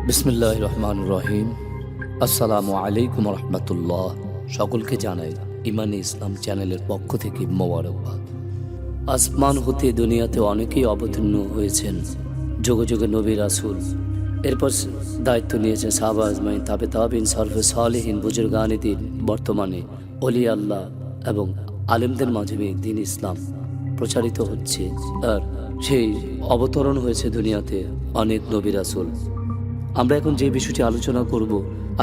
বিসমিল্লাহির রহমানির রহিম। আসসালামু আলাইকুম রহমতুল্লাহ। সকলকে জানাই ইমানে ইসলাম চ্যানেলের পক্ষ থেকে মোবারকবাদ। আসমান হতে দুনিয়াতে অনেকেই অবতীর্ণ হয়েছেন, যুগে যুগে নবী রাসূল। এরপর দায়িত্ব নিয়েছেন সাহাবা আজমাইন, তাবে তাবিন, সরফে সালেহীন, বুজুর্গানে দিন। বর্তমানে অলি আল্লাহ এবং আলেমদের মাধ্যমে দিন ইসলাম প্রচারিত হচ্ছে, আর সেই অবতরণ হয়েছে দুনিয়াতে অনেক নবী রাসূল। আমরা এখন যে বিষয়টি আলোচনা করব,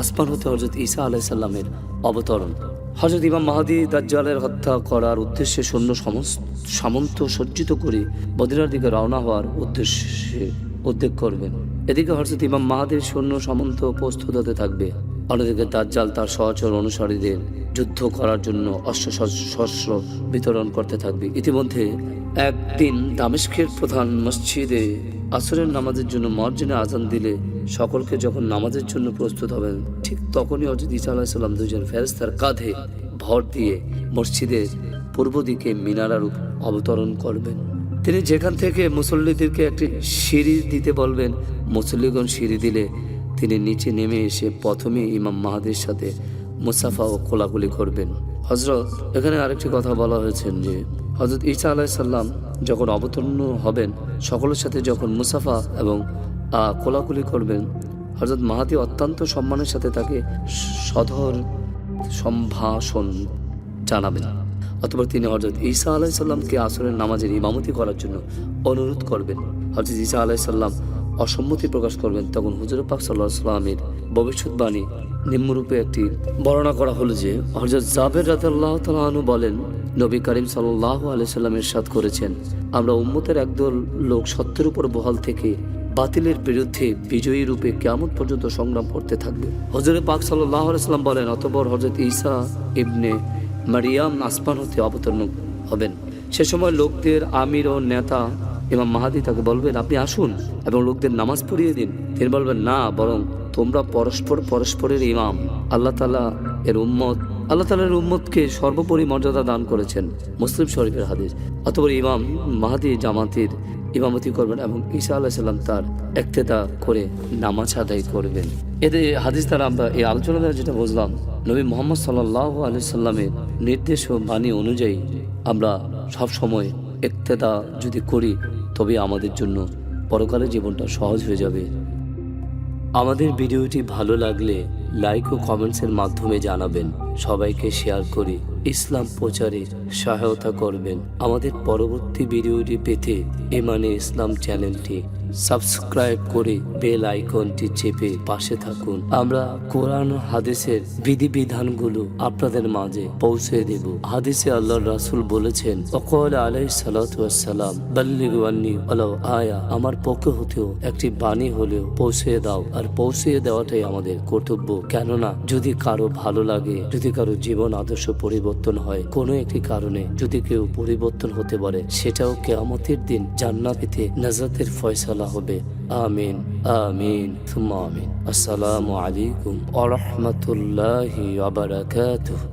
আসমান হতে হজরত ঈসা আলাইহিস সালামের অবতরণ। হজরত ইমাম মাহদী দাজ্জালের হত্যা করার উদ্দেশ্যে সৈন্য সামন্ত সজ্জিত করে মদিনার দিকে রওনা হওয়ার উদ্দেশ্যে উদ্যোগ করবেন। এদিকে হজরত ইমাম মাহদীর সৈন্য সামন্ত প্রস্তুত হতে থাকবে, অন্যদিকে দাজ্জাল তার সহচর অনুসারীদের যুদ্ধ করার জন্য অস্ত্র বিতরণ করতে থাকবে। ইতিমধ্যে একদিন দামেস্কের প্রধান মসজিদে আসরের নামাজের জন্য মুয়াজ্জিন আজান দিলে সকলকে যখন নামাজের জন্য প্রস্তুত হবেন, ঠিক তখনই হযরত ঈসা আলাইহিস সালাম দুজন ফেরেশতার কাঁধে ভর দিয়ে মসজিদের পূর্ব দিকে মিনারার অবতরণ করবেন। তিনি যেখান থেকে মুসল্লিদেরকে একটি সিঁড়ি দিতে বলবেন, মুসল্লিগণ সিঁড়ি দিলে তিনি নিচে নেমে এসে প্রথমে ইমাম মাহদীর সাথে মুসাফা ও কোলাকুলি করবেন। হযরত এখানে আরেকটি কথা বলা হয়েছে যে হযরত ঈসা আলাইহিস সালাম যখন অবতীর্ণ হবেন, সকলের সাথে যখন মুসাফা এবং কোলাকুলি করবেন, হযরত মাহদী অত্যন্ত সম্মানের সাথে তাকে সদর সম্ভাষণ জানাবেন। অতঃপর তিনি হযরত ঈসা আলাইহিস সালামকে আসরের নামাজের ইমামতি করার জন্য অনুরোধ করবেন। হযরত ঈসা আলাইহিস সালাম অসম্মতি প্রকাশ করবেন। তখন হুজুর পাক সাল্লাল্লাহু আলাইহি ওয়াসাল্লামের ভবিষ্যৎবাণী নিম্নরূপে একটি বর্ণনা করা হলো যে হযরত জাবের রাদিয়াল্লাহু তাআলা আনহু বলেন, নবী করিম সাল্লাল্লাহু আলাইহি ওয়াসাল্লাম ইরশাদ করেছেন, আমরা উম্মতের একদল লোক সত্যের উপর বহাল থেকে বাতিলের বিরুদ্ধে বিজয়ী রূপে কিয়ামত পর্যন্ত সংগ্রাম করতে থাকবে। হুজুর পাক সাল্লাল্লাহু আলাইহি ওয়াসাল্লাম বলেন, অতঃপর হযরত ঈসা ইবনে মারিয়াম আসমান হতে অবতীর্ণ হবেন। সে সময় লোকদের আমির ও নেতা ইমাম মাহদী তাকে বলবেন, আপনি আসুন এবং লোকদের নামাজ পড়িয়ে দিন। তিনি বলবেন, না, বরং তোমরা পরস্পরের ইমাম। আল্লাহ তাআলা এর উম্মতকে সর্বোপরি মর্যাদা দান করেছেন। মুসলিম শরীফের হাদিস। অতঃপর ইমাম মাহদী জামাতের ইমামতি করবেন এবং ঈসা আলাইহিস সালাম তার ইক্তেদা করে নামাজ আদায় করবেন। এতে হাদিস দ্বারা আমরা এই আলোচনা দ্বারা যেটা বুঝলাম, নবী মুহাম্মদ সাল্লাল্লাহু আলাইহি সাল্লামের নির্দেশ ও বাণী অনুযায়ী আমরা সব সময় ইক্তেদা যদি করি, তবে আমাদের জন্য পরকালের জীবনটা সহজ হয়ে যাবে। আমাদের ভিডিওটি ভালো লাগলে লাইক ও কমেন্টসের মাধ্যমে জানাবেন। সবাইকে শেয়ার করে ইসলাম প্রচারে সহায়তা করবেন। আমাদের পরবর্তী ভিডিওটি পেতে ইমানে ইসলাম চ্যানেলটি সাবস্ক্রাইব করে বেল আইকনটি চেপে পাশে থাকুন। আমরা কোরআন হাদিসের বিধিবিধানগুলো আপনাদের মাঝে পৌঁছে দেব। হাদিসে আল্লাহর রাসূল বলেছেন, ওয়াকাল আলাইহিস সালাতু ওয়াস সালাম, বাল্লিগু আন্নী ওয়ালাউ আয়া, আমার পক্ষ হতেও একটি বাণী হলেও পৌঁছে দাও। আর পৌঁছে দেওয়াটাই আমাদের কর্তব্য। কেননা যদি কারো ভালো লাগে, যদি কারো জীবন আদর্শ পরিবর্তন হয়, কোনো একটি কারণে যদি কেউ পরিবর্তন হতে পারে, সেটাও কিয়ামতের দিন জান্নাতে নাজাতের ফয়সালা হবে। আমিন আমিন সুম্মা আমিন। আসসালামু আলাইকুম ওয়া রাহমাতুল্লাহি ওয়া বারাকাতুহু।